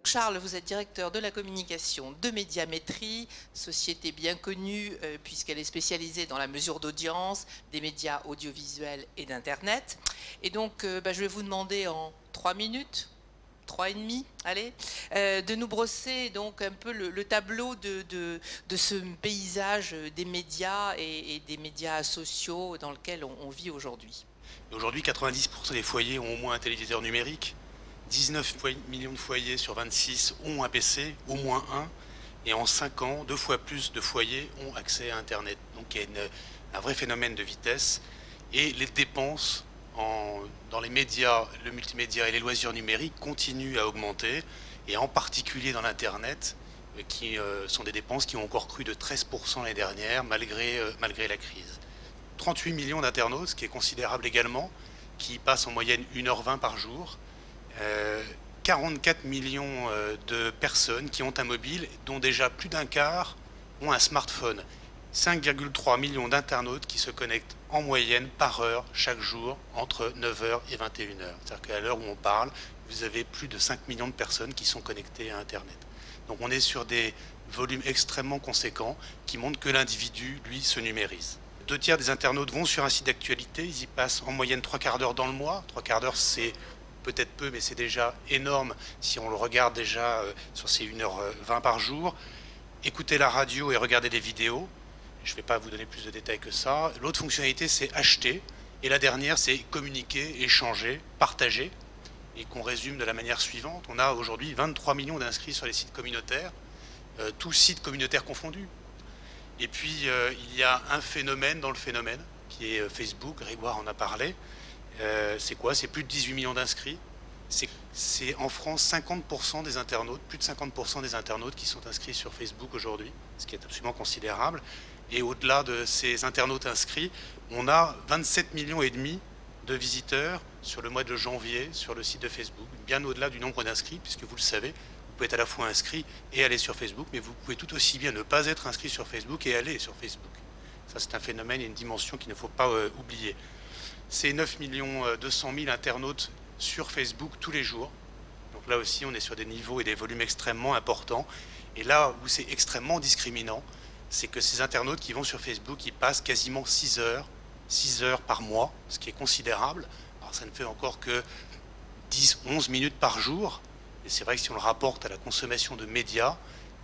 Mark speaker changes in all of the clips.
Speaker 1: Charles, vous êtes directeur de la communication de Médiamétrie, société bien connue puisqu'elle est spécialisée dans la mesure d'audience des médias audiovisuels et d'Internet. Et donc, je vais vous demander en 3 minutes, 3 et demi, allez, de nous brosser donc un peu le tableau de ce paysage des médias et des médias sociaux dans lequel on vit aujourd'hui.
Speaker 2: Aujourd'hui, 90% des foyers ont au moins un téléviseur numérique. 19 millions de foyers sur 26 ont un PC, au moins un. Et en 5 ans, 2 fois plus de foyers ont accès à Internet. Donc il y a un vrai phénomène de vitesse. Et les dépenses dans les médias, le multimédia et les loisirs numériques continuent à augmenter. Et en particulier dans l'Internet, qui sont des dépenses qui ont encore cru de 13% l'année dernière, malgré la crise. 38 millions d'internautes, ce qui est considérable également, qui passent en moyenne 1h20 par jour. 44 millions de personnes qui ont un mobile, dont déjà plus d'un quart ont un smartphone. 5,3 millions d'internautes qui se connectent en moyenne par heure chaque jour entre 9h et 21h. C'est-à-dire qu'à l'heure où on parle, vous avez plus de 5 millions de personnes qui sont connectées à Internet. Donc on est sur des volumes extrêmement conséquents qui montrent que l'individu, lui, se numérise. 2 tiers des internautes vont sur un site d'actualité, ils y passent en moyenne 3 quarts d'heure dans le mois. 3 quarts d'heure, c'est peut-être peu, mais c'est déjà énorme si on le regarde déjà sur ces 1h20 par jour. Écoutez la radio et regardez des vidéos. Je ne vais pas vous donner plus de détails que ça. L'autre fonctionnalité, c'est acheter. Et la dernière, c'est communiquer, échanger, partager. Et qu'on résume de la manière suivante. On a aujourd'hui 23 millions d'inscrits sur les sites communautaires, tous sites communautaires confondus. Et puis, il y a un phénomène dans le phénomène, qui est Facebook. Grégoire en a parlé. C'est quoi? C'est plus de 18 millions d'inscrits. C'est en France 50% des internautes, plus de 50% des internautes qui sont inscrits sur Facebook aujourd'hui, ce qui est absolument considérable. Et au-delà de ces internautes inscrits, on a 27 millions et demi de visiteurs sur le mois de janvier sur le site de Facebook, bien au-delà du nombre d'inscrits, puisque vous le savez, vous pouvez être à la fois inscrit et aller sur Facebook, mais vous pouvez tout aussi bien ne pas être inscrit sur Facebook et aller sur Facebook. Ça, c'est un phénomène et une dimension qu'il ne faut pas oublier. C'est 9 200 000 internautes sur Facebook tous les jours. Donc là aussi, on est sur des niveaux et des volumes extrêmement importants. Et là où c'est extrêmement discriminant, c'est que ces internautes qui vont sur Facebook, ils passent quasiment 6 heures par mois, ce qui est considérable. Alors ça ne fait encore que 10-11 minutes par jour. Et c'est vrai que si on le rapporte à la consommation de médias,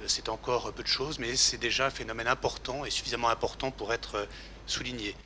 Speaker 2: c'est encore peu de choses, mais c'est déjà un phénomène important et suffisamment important pour être souligné.